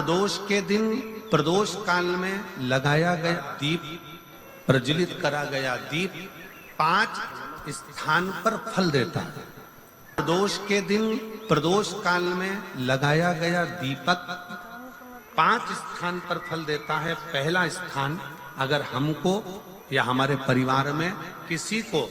प्रदोष के दिन प्रदोष काल में लगाया गया दीप, प्रज्वलित करा गया दीप 5 स्थान पर फल देता है। प्रदोष के दिन प्रदोष काल में लगाया गया दीपक 5 स्थान पर फल देता है। पहला स्थान, अगर हमको या हमारे परिवार में किसी को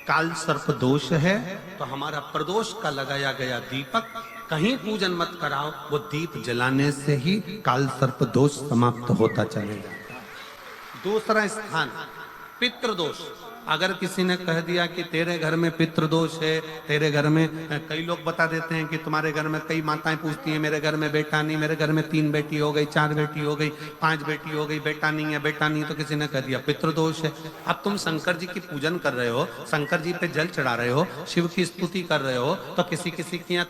काल सर्प दोष है तो हमारा प्रदोष का लगाया गया दीपक कहीं पूजन मत कराओ, वो दीप जलाने से ही काल सर्प दोष समाप्त होता चलेगा। दूसरा स्थान, पितृदोष। अगर किसी ने कह दिया कि तेरे घर में पितृदोष है, तेरे घर में, कई लोग बता देते हैं कि तुम्हारे घर में, कई माताएं पूछती हैं मेरे घर में बेटा नहीं, मेरे घर में 3 बेटी हो गई, 4 बेटी हो गई, 5 बेटी हो गई, बेटा नहीं है, बेटा नहीं, तो किसी ने कह दिया पितृदोष है। अब तुम शंकर जी की पूजन कर रहे हो, शंकर जी पे जल चढ़ा रहे हो, शिव की स्तुति कर रहे हो, तो किसी किसी की यहाँ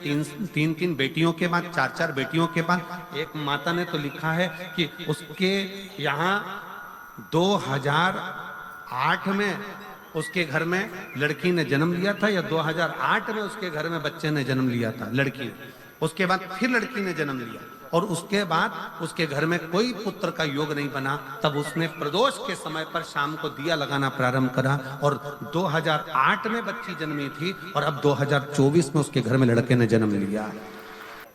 3 बेटियों के बाद, 4 बेटियों के बाद, एक माता ने तो लिखा है कि उसके यहाँ 2008 में उसके घर में लड़की ने जन्म लिया था, या 2008 में उसके घर में बच्चे ने जन्म लिया था, लड़की ने। उसके बाद फिर लड़की ने जन्म लिया और उसके बाद उसके घर में कोई पुत्र का योग नहीं बना। तब उसने प्रदोष के समय पर शाम को दिया लगाना प्रारंभ करा और 2008 में बच्ची जन्मी थी और अब 2024 में उसके घर में लड़के ने जन्म लिया।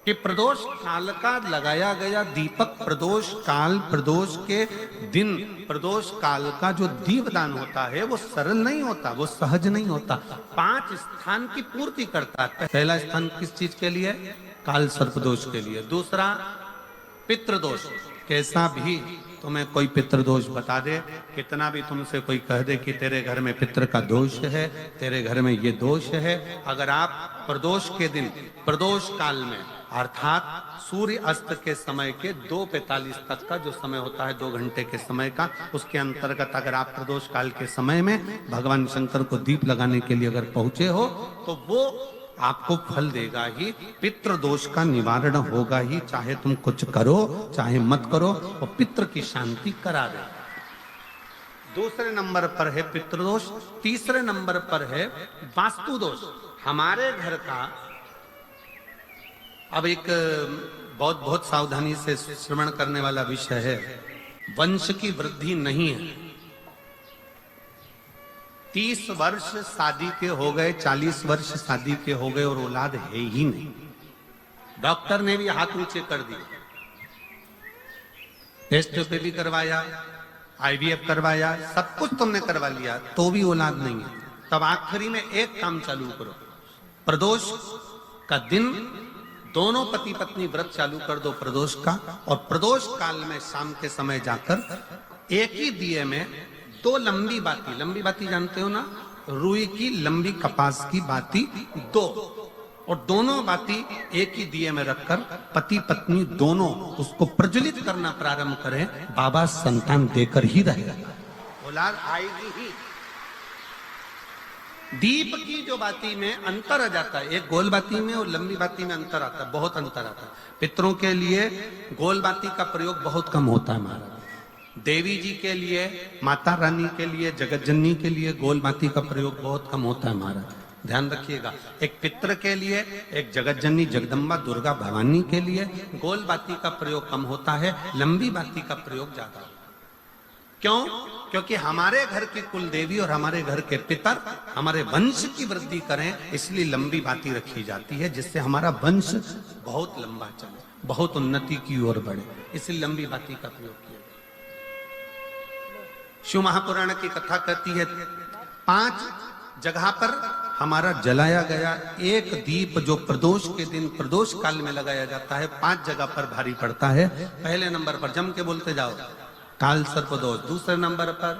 कि प्रदोष काल का लगाया गया दीपक, प्रदोष काल, प्रदोष के दिन, प्रदोष काल का जो दीपदान होता है वो सरल नहीं होता, वो सहज नहीं होता। 5 स्थान की पूर्ति करता है। पहला स्थान किस चीज के लिए? काल सर्पदोष के लिए। दूसरा पितृदोष। कैसा भी तुम्हें कोई पितृदोष बता दे, कितना भी तुमसे कोई कह दे कि तेरे घर में पितृ का दोष है, तेरे घर में ये दोष है, अगर आप प्रदोष के दिन, प्रदोष काल में, अर्थात सूर्य अस्त के समय के 2:45 तक का जो समय होता है, 2 घंटे के समय का, उसके अंतर्गत अगर आप प्रदोष काल के समय में भगवान शंकर को दीप लगाने के लिए अगर पहुंचे हो तो वो आपको फल देगा ही, पितृ दोष का निवारण होगा ही, चाहे तुम कुछ करो चाहे मत करो, वो पितृ की शांति करा दे। दूसरे नंबर पर है पितृदोष। तीसरे नंबर पर है वास्तु दोष। हमारे घर का, अब एक बहुत सावधानी से श्रवण करने वाला विषय है, वंश की वृद्धि नहीं है। 30 वर्ष शादी के हो गए, 40 वर्ष शादी के हो गए और औलाद है ही नहीं। डॉक्टर ने भी हाथ नीचे कर दिए, टेस्ट पे भी करवाया, IVF करवाया, सब कुछ तुमने करवा लिया, तो भी औलाद नहीं है। तब आखिरी में एक काम चालू करो, प्रदोष का दिन दोनों पति पत्नी व्रत चालू कर दो प्रदोष का, और प्रदोष काल में शाम के समय जाकर एक ही दिए में 2 लंबी बाती जानते हो ना, रुई की लंबी कपास की बाती 2, और दोनों बाती एक ही दिए में रखकर पति पत्नी दोनों उसको प्रज्वलित करना प्रारंभ करें। बाबा संतान देकर ही रहेगा, औलाद आएगी ही। दीप की जो बाती में अंतर आ जाता है, एक गोल बाती में और लंबी बाती में अंतर आता है, बहुत अंतर आता है। पितरों के लिए गोल बाती का प्रयोग बहुत कम होता है महाराज। देवी जी के लिए, माता रानी के लिए, जगत जननी के लिए गोल बाती का प्रयोग बहुत कम होता है महाराज, ध्यान रखिएगा। एक पितृ के लिए, एक जगत जननी जगदम्बा दुर्गा भवानी के लिए गोल बाती का प्रयोग कम होता है, लंबी बाती का प्रयोग ज्यादा। क्यों? क्योंकि हमारे घर की कुल देवी और हमारे घर के पितर हमारे वंश की वृद्धि करें, इसलिए लंबी बाती रखी जाती है, जिससे हमारा वंश बहुत लंबा चले, बहुत उन्नति की ओर बढ़े, इसलिए लंबी बाती का प्रयोग किया। शिव महापुराण की कथा कहती है 5 जगह पर हमारा जलाया गया एक दीप जो प्रदोष के दिन प्रदोष काल में लगाया जाता है, 5 जगह पर भारी पड़ता है। पहले नंबर पर जम के बोलते जाओ, काल सर्पदोष। दूसरे नंबर पर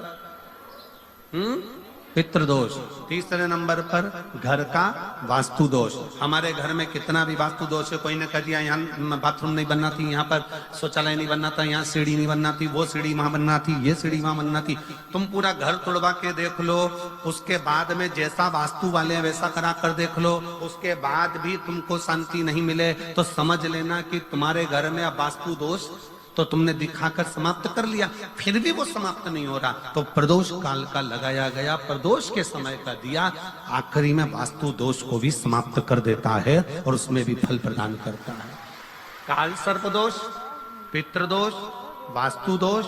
पितृदोष। तीसरे नंबर पर घर का वास्तु दोष। हमारे घर में कितना भी वास्तु दोष है, कोई ने कह दिया यहाँ बाथरूम नहीं बनना थी, यहाँ पर शौचालय नहीं बनना था, यहाँ सीढ़ी नहीं बनना थी, वो सीढ़ी वहां बनना थी, ये सीढ़ी वहां बनना थी। तुम पूरा घर तोड़वा के देख लो, उसके बाद में जैसा वास्तु वाले वैसा करा कर देख लो, उसके बाद भी तुमको शांति नहीं मिले तो समझ लेना कि तुम्हारे घर में अब वास्तु दोष तो तुमने दिखाकर समाप्त कर लिया, फिर भी वो समाप्त नहीं हो रहा, तो प्रदोष काल का लगाया गया प्रदोष के समय का दिया आखिरी में वास्तु दोष को भी समाप्त कर देता है और उसमें भी फल प्रदान करता है। काल सर्प दोष, पितृदोष, वास्तु दोष।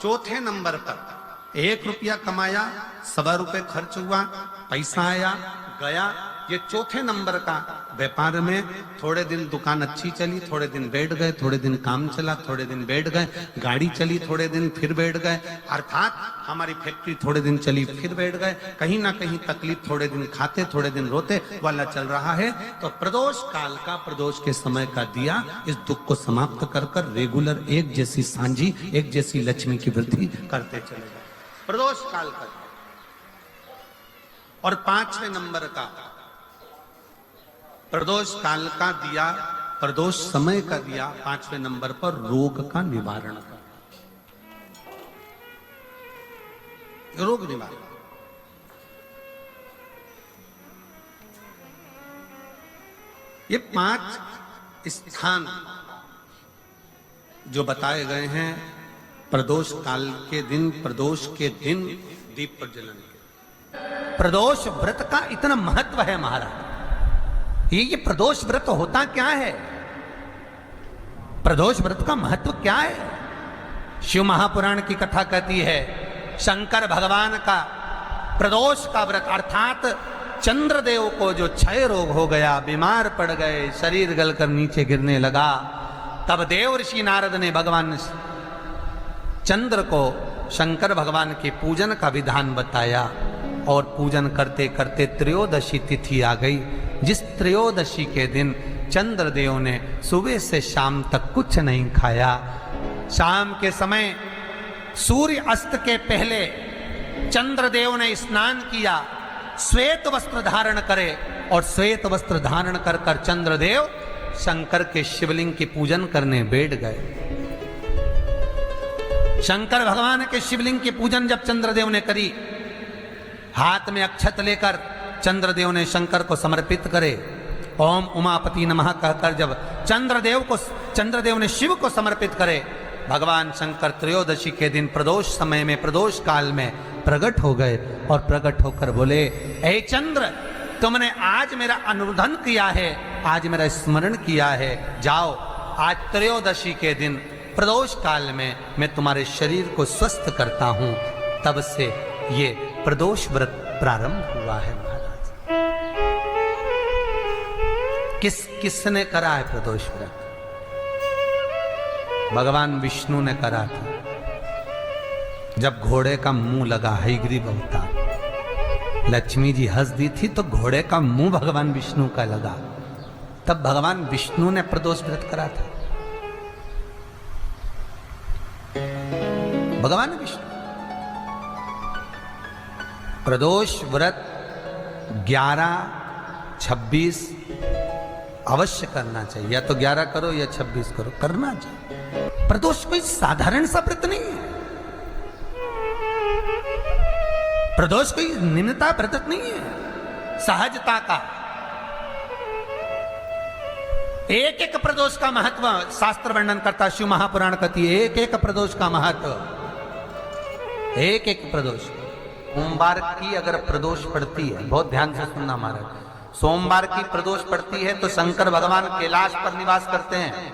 चौथे नंबर पर 1 रुपया कमाया, 1.25 रुपये खर्च हुआ, पैसा आया गया। ये चौथे नंबर का व्यापार में थोड़े दिन दुकान अच्छी चली, थोड़े दिन बैठ गए, थोड़े दिन काम चला, थोड़े दिन बैठ गए, गाड़ी चली, थोड़े दिन फिर बैठ गए, अर्थात हमारी फैक्ट्री थोड़े दिन चली फिर बैठ गए। कहीं ना कहीं तकलीफ, थोड़े दिन खाते थोड़े दिन रोते वाला चल रहा है। तो प्रदोष काल का, प्रदोष के समय का दिया इस दुख को समाप्त कर कर रेगुलर एक जैसी सांझी, एक जैसी लक्ष्मी की वृद्धि करते चले गए। प्रदोष काल का। और 5वें नंबर का प्रदोष काल का दिया, प्रदोष समय का दिया 5वें नंबर पर रोग का निवारण का, रोग निवारण। ये 5 स्थान जो बताए गए हैं प्रदोष काल के दिन, प्रदोष के दिन दीप प्रज्वलन के। प्रदोष व्रत का इतना महत्व है महाराज। ये प्रदोष व्रत होता क्या है? प्रदोष व्रत का महत्व क्या है? शिव महापुराण की कथा कहती है शंकर भगवान का प्रदोष का व्रत, अर्थात चंद्रदेव को जो क्षय रोग हो गया, बीमार पड़ गए, शरीर गलकर नीचे गिरने लगा, तब देव ऋषि नारद ने भगवान चंद्र को शंकर भगवान के पूजन का विधान बताया। और पूजन करते करते त्रयोदशी तिथि आ गई, जिस त्रयोदशी के दिन चंद्रदेव ने सुबह से शाम तक कुछ नहीं खाया। शाम के समय सूर्य अस्त के पहले चंद्रदेव ने स्नान किया, श्वेत वस्त्र धारण करे, और श्वेत वस्त्र धारण कर कर चंद्रदेव शंकर के शिवलिंग की पूजन करने बैठ गए। शंकर भगवान के शिवलिंग की पूजन जब चंद्रदेव ने करी, हाथ में अक्षत लेकर चंद्रदेव ने शंकर को समर्पित करे, ओम उमापति नमः कहकर जब चंद्रदेव ने शिव को समर्पित करे, भगवान शंकर त्रयोदशी के दिन प्रदोष समय में, प्रदोष काल में प्रकट हो गए। और प्रकट होकर बोले, ऐ चंद्र, तुमने आज मेरा अनुरोधन किया है, आज मेरा स्मरण किया है, जाओ आज त्रयोदशी के दिन प्रदोष काल में मैं तुम्हारे शरीर को स्वस्थ करता हूं। तब से ये प्रदोष व्रत प्रारंभ हुआ है महाराज। किसने करा है प्रदोष व्रत? भगवान विष्णु ने करा था। जब घोड़े का मुंह लगा, हयग्रीव अवतार, लक्ष्मी जी हंस दी थी तो घोड़े का मुंह भगवान विष्णु का लगा, तब भगवान विष्णु ने प्रदोष व्रत करा था। भगवान विष्णु प्रदोष व्रत 11, 26 अवश्य करना चाहिए। या तो 11 करो या 26 करो, करना चाहिए। प्रदोष कोई साधारण सा व्रत नहीं है। प्रदोष कोई निम्नता व्रत नहीं है, सहजता का। एक एक प्रदोष का महत्व शास्त्र वर्णन करता, शिव महापुराण कहती है एक एक प्रदोष का महत्व, एक एक प्रदोष। सोमवार की अगर प्रदोष पड़ती है, बहुत ध्यान से सुनना महाराज, सोमवार की प्रदोष पड़ती है तो शंकर भगवान कैलाश पर निवास करते हैं।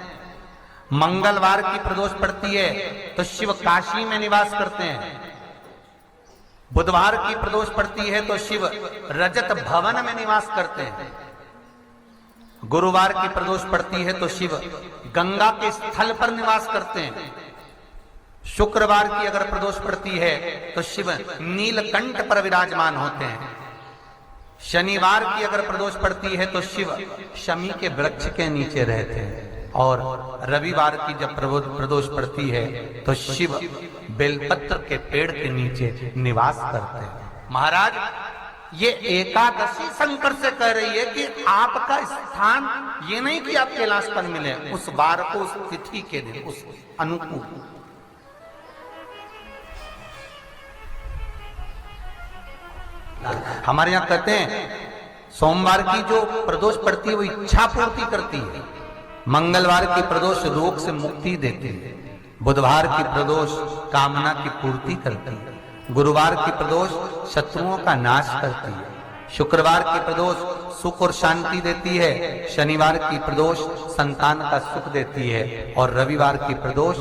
मंगलवार की प्रदोष पड़ती है तो शिव काशी में निवास करते हैं। बुधवार की प्रदोष पड़ती है तो शिव रजत भवन में निवास करते हैं। गुरुवार की प्रदोष पड़ती है तो शिव गंगा के स्थल पर निवास करते हैं। शुक्रवार की अगर प्रदोष पड़ती है तो शिव नीलकंठ पर विराजमान होते हैं। शनिवार की अगर प्रदोष पड़ती है तो शिव शमी के वृक्ष के नीचे रहते हैं। और रविवार की जब प्रदोष पड़ती है तो शिव बेलपत्र के पेड़ के नीचे निवास करते हैं। महाराज, ये एकादशी शंकर से कह रही है कि आपका स्थान ये नहीं कि आप कैलाश पर मिले, उस बार को, उस तिथि के दिन, उस अनुकूल। हमारे यहां कहते हैं सोमवार की जो प्रदोष पड़ती है वो इच्छा पूर्ति करती है, मंगलवार की प्रदोष रोग से मुक्ति देती है, बुधवार की प्रदोष कामना की पूर्ति करती है, गुरुवार की प्रदोष शत्रुओं का नाश करती है, शुक्रवार की प्रदोष सुख और शांति देती है, शनिवार की प्रदोष संतान का सुख देती है, और रविवार की प्रदोष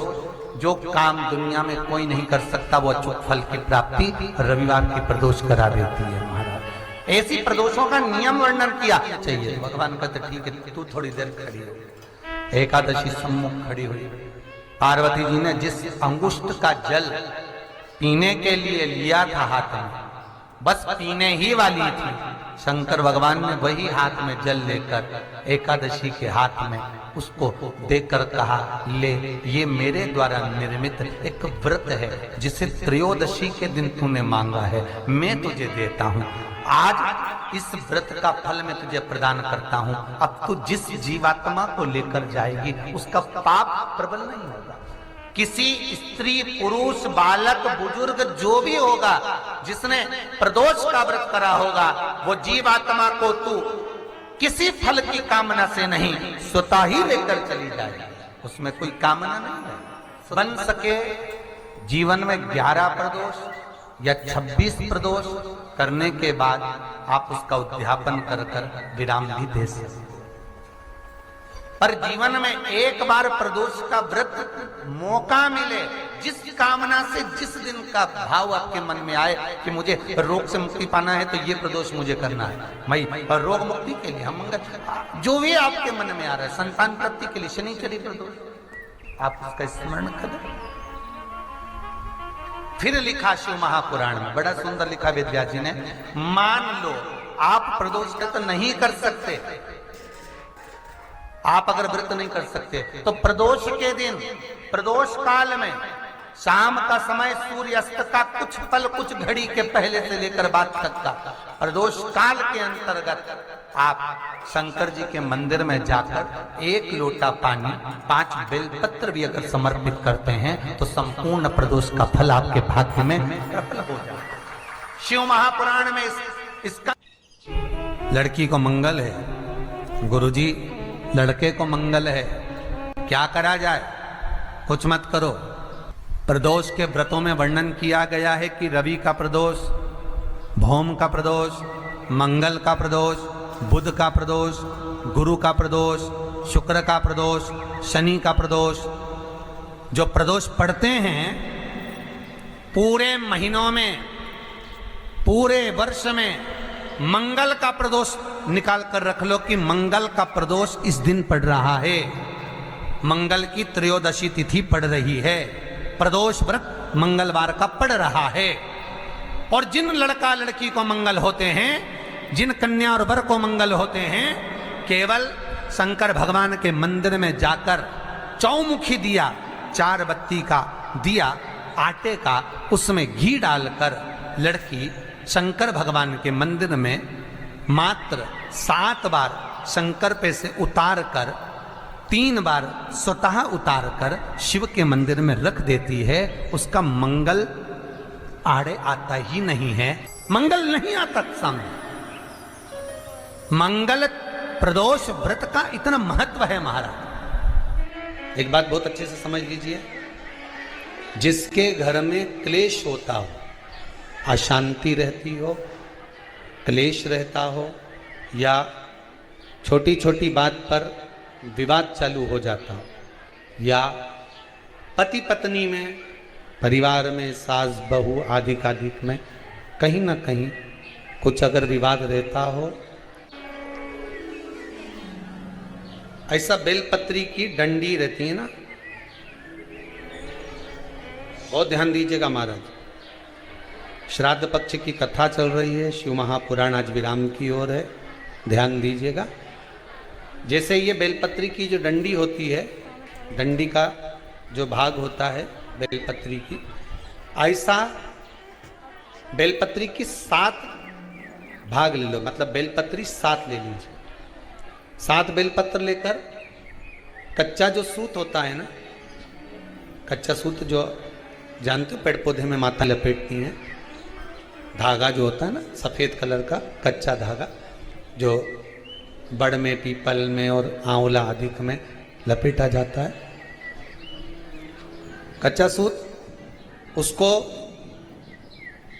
जो काम दुनिया में कोई नहीं कर सकता वो अचूक फल की प्राप्ति रविवार की प्रदोष करा देती है महाराज। ऐसी प्रदोषों का नियम वर्णन किया चाहिए। भगवान कहते ठीक है तू थोड़ी देर खड़ी हो। एकादशी सम्मुख खड़ी हुई, पार्वती जी ने जिस अंगुष्ठ का जल पीने के लिए लिया था हाथ में, बस पीने ही वाली थी, शंकर भगवान ने वही हाथ में जल लेकर एकादशी के हाथ में उसको देकर कहा ले, ये मेरे द्वारा निर्मित एक व्रत है जिसे त्रयोदशी के दिन तूने मांगा है, मैं तुझे देता हूँ। आज इस व्रत का फल मैं तुझे प्रदान करता हूँ। अब तू जिस जीवात्मा को लेकर जाएगी उसका पाप प्रबल नहीं होगा। किसी स्त्री, पुरुष, बालक, बुजुर्ग जो भी होगा जिसने प्रदोष का व्रत करा होगा, वो जीवात्मा को तू किसी फल की कामना से नहीं स्वतः ही लेकर चली जाए, उसमें कोई कामना नहीं है। बन सके जीवन में 11 प्रदोष या 26 प्रदोष करने के बाद आप उसका उद्यापन कर कर विराम भी दे सकते, पर जीवन में एक बार प्रदोष का व्रत मौका मिले, जिस कामना से जिस दिन का भाव आपके मन में आए कि मुझे रोग से मुक्ति पाना है तो ये प्रदोष मुझे करना है, मैं रोग मुक्ति के लिए हम मंगल जो भी आपके मन में आ रहा है, संतान प्राप्ति के लिए शनिचरी प्रदोष, आप उसका स्मरण करें। फिर लिखा शिव महापुराण में, बड़ा सुंदर लिखा वेदव्यास जी ने, मान लो आप प्रदोष का तो नहीं कर सकते, आप अगर व्रत नहीं कर सकते तो प्रदोष के दिन, प्रदोष काल में शाम का समय सूर्यास्त का कुछ पल, कुछ घड़ी के पहले से लेकर बाद तक का प्रदोष काल के अंतर्गत आप शंकर जी के मंदिर में जाकर 1 लोटा पानी, 5 बेलपत्र भी अगर समर्पित करते हैं तो संपूर्ण प्रदोष का फल आपके भाग्य में प्रबल हो जाए। शिव महापुराण में इसका लड़की को मंगल है, गुरुजी लड़के को मंगल है, क्या करा जाए? कुछ मत करो। प्रदोष के व्रतों में वर्णन किया गया है कि रवि का प्रदोष, भौम का प्रदोष, मंगल का प्रदोष, बुध का प्रदोष, गुरु का प्रदोष, शुक्र का प्रदोष, शनि का प्रदोष। जो प्रदोष पड़ते हैं पूरे महीनों में, पूरे वर्ष में, मंगल का प्रदोष निकाल कर रख लो कि मंगल का प्रदोष इस दिन पड़ रहा है, मंगल की त्रयोदशी तिथि पड़ रही है, प्रदोष व्रत मंगलवार का पड़ रहा है। और जिन लड़का लड़की को मंगल होते हैं, जिन कन्या और वर को मंगल होते हैं, केवल शंकर भगवान के मंदिर में जाकर चौमुखी दिया, 4 बत्ती का दिया आटे का, उसमें घी डालकर लड़की शंकर भगवान के मंदिर में मात्र 7 बार शंकर पे से उतार कर, 3 बार स्वतः उतार कर शिव के मंदिर में रख देती है। उसका मंगल आड़े आता ही नहीं है, मंगल नहीं आता सामने। मंगल प्रदोष व्रत का इतना महत्व है महाराज। एक बात बहुत अच्छे से समझ लीजिए, जिसके घर में क्लेश होता हो, अशांति रहती हो, क्लेश रहता हो, या छोटी छोटी बात पर विवाद चालू हो जाता हो, या पति पत्नी में, परिवार में, सास बहू आदि कादिक में कहीं ना कहीं कुछ अगर विवाद रहता हो, ऐसा बेलपत्री की डंडी रहती है ना, बहुत ध्यान दीजिएगा महाराज। श्राद्ध पक्ष की कथा चल रही है, शिव महापुराण आज विराम की ओर है, ध्यान दीजिएगा। जैसे ये बेलपत्री की जो डंडी होती है, डंडी का जो भाग होता है बेलपत्री की, ऐसा बेलपत्री की 7 भाग ले लो, मतलब बेलपत्री 7 ले लीजिए। 7 बेलपत्र लेकर कच्चा जो सूत होता है ना, कच्चा सूत जो जानते हो पेड़ पौधे में माता लपेटती हैं, धागा जो होता है ना सफ़ेद कलर का कच्चा धागा, जो बड़ में, पीपल में और आंवला आदि में लपेटा जाता है, कच्चा सूत, उसको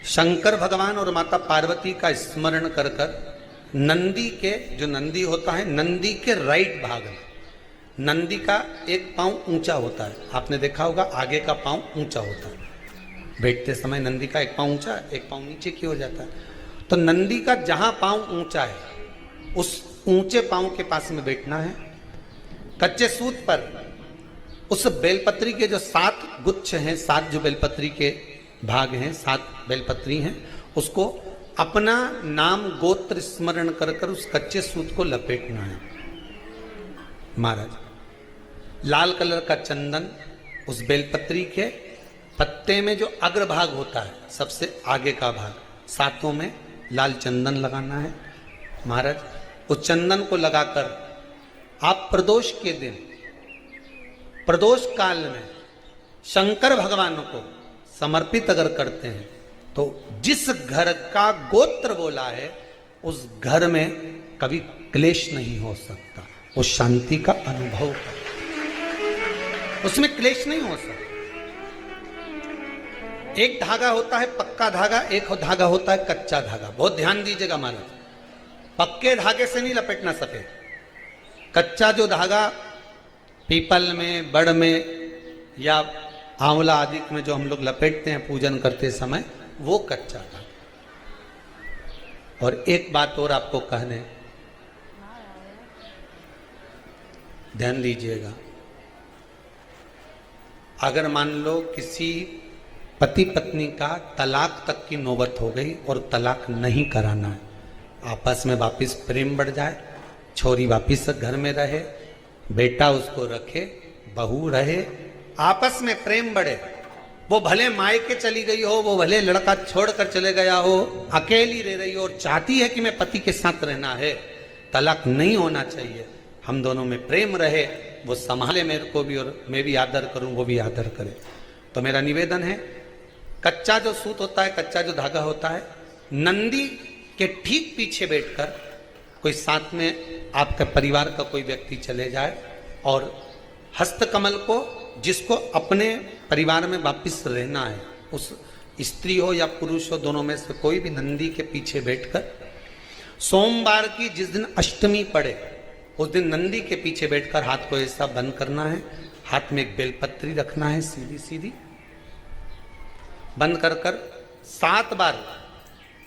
शंकर भगवान और माता पार्वती का स्मरण कर कर नंदी के, जो नंदी होता है, नंदी के राइट भाग में नंदी का एक पांव ऊंचा होता है। आपने देखा होगा आगे का पांव ऊंचा होता है, बैठते समय नंदी का एक पांव ऊंचा, एक पांव नीचे की हो जाता है। तो नंदी का जहां पांव ऊंचा है उस ऊंचे पांव के पास में बैठना है। कच्चे सूत पर उस बेलपत्री के जो 7 गुच्छ हैं, 7 जो बेलपत्री के भाग हैं, 7 बेलपत्री हैं, उसको अपना नाम गोत्र स्मरण कर कर उस कच्चे सूत को लपेटना है। महाराज लाल कलर का चंदन उस बेलपत्री के पत्ते में जो अग्रभाग होता है, सबसे आगे का भाग, 7 में लाल चंदन लगाना है। महाराज उस चंदन को लगाकर आप प्रदोष के दिन, प्रदोष काल में शंकर भगवान को समर्पित अगर करते हैं तो जिस घर का गोत्र बोला है उस घर में कभी क्लेश नहीं हो सकता, उस शांति का अनुभव कर, उसमें क्लेश नहीं हो सकता। एक धागा होता है पक्का धागा, एक धागा होता है कच्चा धागा। बहुत ध्यान दीजिएगा महाराज, पक्के धागे से नहीं लपेटना सफेद। कच्चा जो धागा पीपल में, बड़ में या आंवला आदि में जो हम लोग लपेटते हैं पूजन करते समय, वो कच्चा धागा। और एक बात और आपको कहने, ध्यान दीजिएगा, अगर मान लो किसी पति पत्नी का तलाक तक की नौबत हो गई और तलाक नहीं कराना है, आपस में वापिस प्रेम बढ़ जाए, छोरी वापिस घर में रहे, बेटा उसको रखे, बहू रहे, आपस में प्रेम बढ़े, वो भले मायके चली गई हो, वो भले लड़का छोड़कर चले गया हो, अकेली रह रही हो और चाहती है कि मैं पति के साथ रहना है, तलाक नहीं होना चाहिए, हम दोनों में प्रेम रहे, वो संभाले मेरे को भी और मैं भी आदर करूं, वो भी आदर करे। तो मेरा निवेदन है, कच्चा जो सूत होता है, कच्चा जो धागा होता है, नंदी के ठीक पीछे बैठकर कोई साथ में आपके परिवार का कोई व्यक्ति चले जाए और हस्तकमल को, जिसको अपने परिवार में वापिस रहना है, उस स्त्री हो या पुरुष हो, दोनों में से कोई भी नंदी के पीछे बैठकर सोमवार की जिस दिन अष्टमी पड़े उस दिन नंदी के पीछे बैठकर हाथ को ऐसा बंद करना है, हाथ में एक बेलपत्री रखना है, सीधी सीधी बंद कर कर 7 बार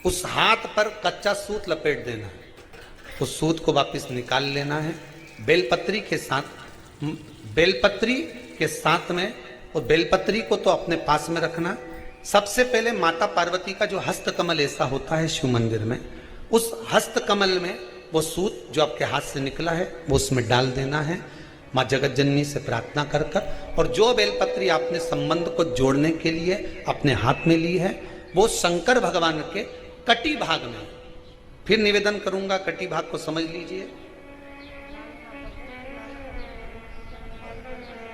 उस हाथ पर कच्चा सूत लपेट देना है, उस सूत को वापस निकाल लेना है। बेलपत्री के साथ में, और बेलपत्री को तो अपने पास में रखना। सबसे पहले माता पार्वती का जो हस्तकमल ऐसा होता है शिव मंदिर में, उस हस्तकमल में वो सूत जो आपके हाथ से निकला है वो उसमें डाल देना है, माँ जगत जननी से प्रार्थना कर कर। और जो बेलपत्री आपने संबंध को जोड़ने के लिए अपने हाथ में ली है वो शंकर भगवान के कटी भाग में, फिर निवेदन करूंगा कटी भाग को समझ लीजिए।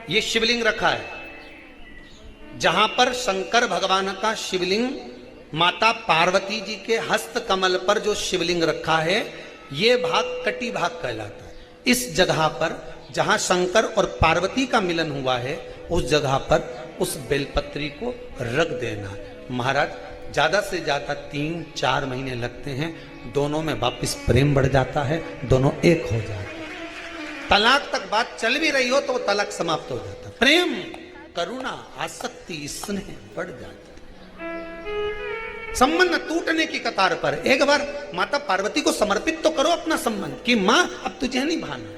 ये शिवलिंग रखा है, जहां पर शंकर भगवान का शिवलिंग, माता पार्वती जी के हस्त कमल पर जो शिवलिंग रखा है, ये भाग कटी भाग कहलाता है। इस जगह पर जहां शंकर और पार्वती का मिलन हुआ है, उस जगह पर उस बेलपत्री को रख देना है। महाराज ज्यादा से ज्यादा 3-4 महीने लगते हैं, दोनों में वापिस प्रेम बढ़ जाता है, दोनों एक हो जाते हैं। तलाक तक बात चल भी रही हो तो वो तलाक समाप्त हो जाता है। प्रेम, करुणा, आसक्ति, स्नेह बढ़ जाता है। संबंध टूटने की कतार पर एक बार माता पार्वती को समर्पित तो करो अपना संबंध कि मां अब तुझे नहीं भाना।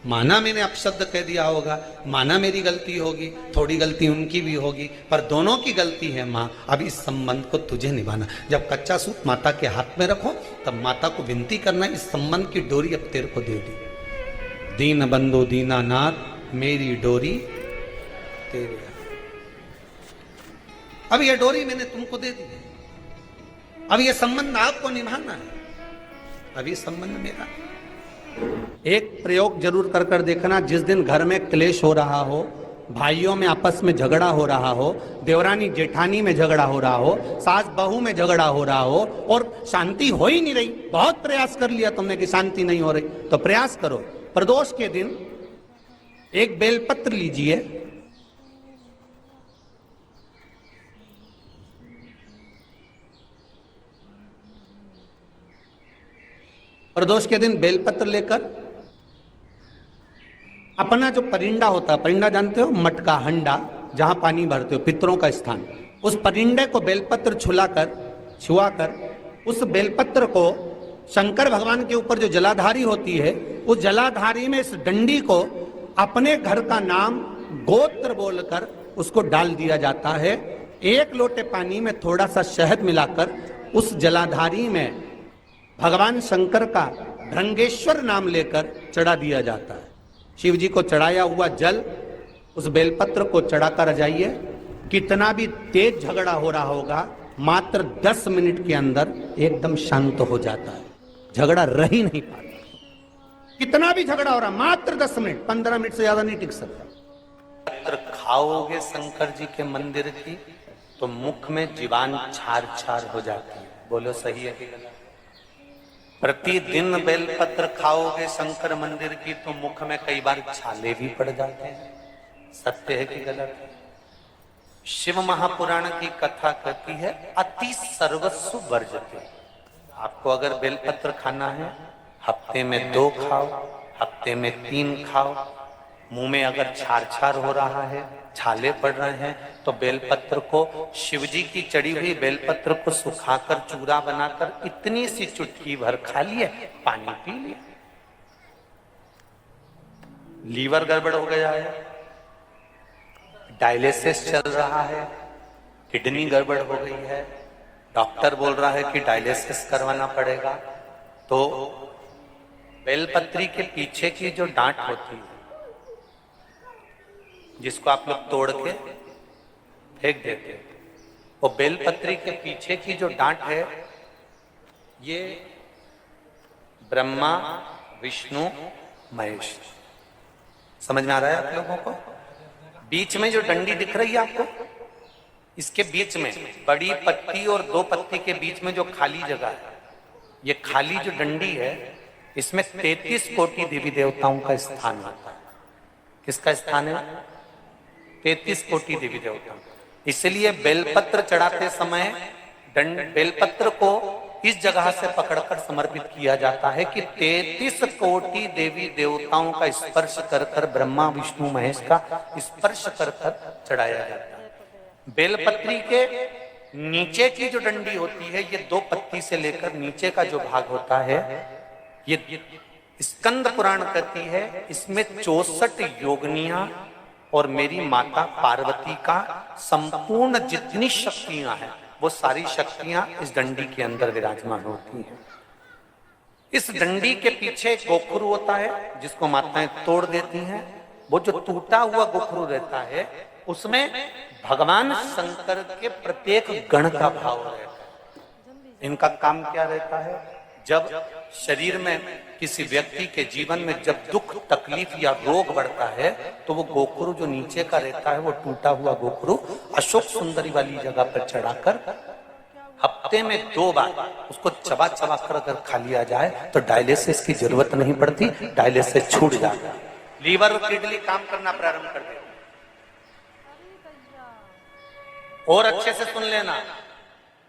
माना मैंने अपशब्द कह दिया होगा, माना मेरी गलती होगी, थोड़ी गलती उनकी भी होगी, पर दोनों की गलती है मां, अब इस संबंध को तुझे निभाना। जब कच्चा सूत माता के हाथ में रखो तब माता को विनती करना, इस संबंध की डोरी अब तेरे को दे दी। दीन बंधु दीनानाथ मेरी डोरी तेरे, अब यह डोरी मैंने तुमको दे दी, अब यह संबंध आपको निभाना है, अब यह संबंध मेरा। एक प्रयोग जरूर कर कर देखना, जिस दिन घर में क्लेश हो रहा हो, भाइयों में आपस में झगड़ा हो रहा हो, देवरानी जेठानी में झगड़ा हो रहा हो, सास बहू में झगड़ा हो रहा हो और शांति हो ही नहीं रही, बहुत प्रयास कर लिया तुमने कि शांति नहीं हो रही, तो प्रयास करो, प्रदोष के दिन एक बेलपत्र लीजिए, प्रदोष के दिन बेलपत्र लेकर अपना जो परिंडा होता है, परिंडा जानते हो, मटका हंडा जहां पानी भरते हो, पितरों का स्थान, उस परिंडे को बेलपत्र छुआकर उस बेलपत्र को शंकर भगवान के ऊपर जो जलाधारी होती है, उस जलाधारी में इस डंडी को अपने घर का नाम गोत्र बोलकर उसको डाल दिया जाता है। एक लोटे पानी में थोड़ा सा शहद मिलाकर उस जलाधारी में भगवान शंकर का भृंगेश्वर नाम लेकर चढ़ा दिया जाता है। शिव जी को चढ़ाया हुआ जल उस बेलपत्र को चढ़ाकर जाइए, कितना भी तेज झगड़ा हो रहा होगा, मात्र 10 मिनट के अंदर एकदम शांत हो जाता है, झगड़ा रह ही नहीं पाता। कितना भी झगड़ा हो रहा, मात्र 10 मिनट, 15 मिनट से ज्यादा नहीं टिक सकता। पत्र खाओगे शंकर जी के मंदिर की तो मुख में जीवान छार छार हो जाती है। बोलो सही है कि गलत? प्रतिदिन बेलपत्र खाओगे शंकर मंदिर की तो मुख में कई बार छाले भी पड़ जाते हैं। सत्य है कि गलत है? शिव महापुराण की कथा कहती है अति सर्वस्व वर्जते। आपको अगर बेलपत्र खाना है, हफ्ते में 2 खाओ, हफ्ते में 3 खाओ। मुंह में अगर छार छार हो रहा है, छाले पड़ रहे हैं, तो बेलपत्र को, शिव जी की चढ़ी हुई बेलपत्र को सुखाकर चूरा बनाकर इतनी सी चुटकी भर खा लिए, पानी पी लिया। लीवर गड़बड़ हो गया है, डायलिसिस चल रहा है, किडनी गड़बड़ हो गई है, डॉक्टर बोल रहा है कि डायलिसिस करवाना पड़ेगा, तो बेलपत्री के पीछे की जो डांट होती है, जिसको आप लोग तोड़ के फेंक देते हैं, वो बेलपत्री के पीछे की जो डांट है, ये ब्रह्मा विष्णु महेश। समझ में आ रहा है आप लोगों को? बीच में जो डंडी दिख रही है आपको, इसके बीच में बड़ी पत्ती और 2 पत्ती के बीच में जो खाली जगह है, ये खाली जो डंडी है, इसमें 33 कोटि देवी देवताओं का स्थान आता है। किसका स्थान है? 33 कोटि देवी देवता। इसलिए बेलपत्र चढ़ाते समय बेलपत्र को इस जगह से पकड़कर समर्पित किया जाता है कि 33 कोटि देवी देवताओं का स्पर्श कर कर, ब्रह्मा विष्णु महेश का स्पर्श कर कर चढ़ाया जाता है। बेलपत्री के नीचे की जो डंडी होती है, ये 2 पत्ती से लेकर नीचे का जो भाग होता है, ये स्कंद पुराण कहती है, इसमें 64 योगनियां और मेरी माता पार्वती का संपूर्ण जितनी शक्तियां हैं, वो सारी शक्तियां इस डंडी के अंदर विराजमान होती हैं। इस डंडी के पीछे गोखरू होता है, जिसको माताएं तोड़ देती हैं। वो जो टूटा हुआ गोखरू रहता है, उसमें भगवान शंकर के प्रत्येक गण का भाव रहता है। इनका काम क्या रहता है? जब शरीर में किसी व्यक्ति के जीवन में जब दुख तकलीफ या रोग बढ़ता है, तो वो गोखरू जो नीचे का रहता है, वो टूटा हुआ गोखरू अशोक सुंदरी वाली जगह पर चढ़ाकर हफ्ते में 2 बार उसको चबा चबा कर अगर खा लिया जाए तो डायलिसिस की जरूरत नहीं पड़ती, डायलिसिस छूट जाता है, लीवर और किडनी काम करना प्रारंभ कर देते। और अच्छे से सुन लेना,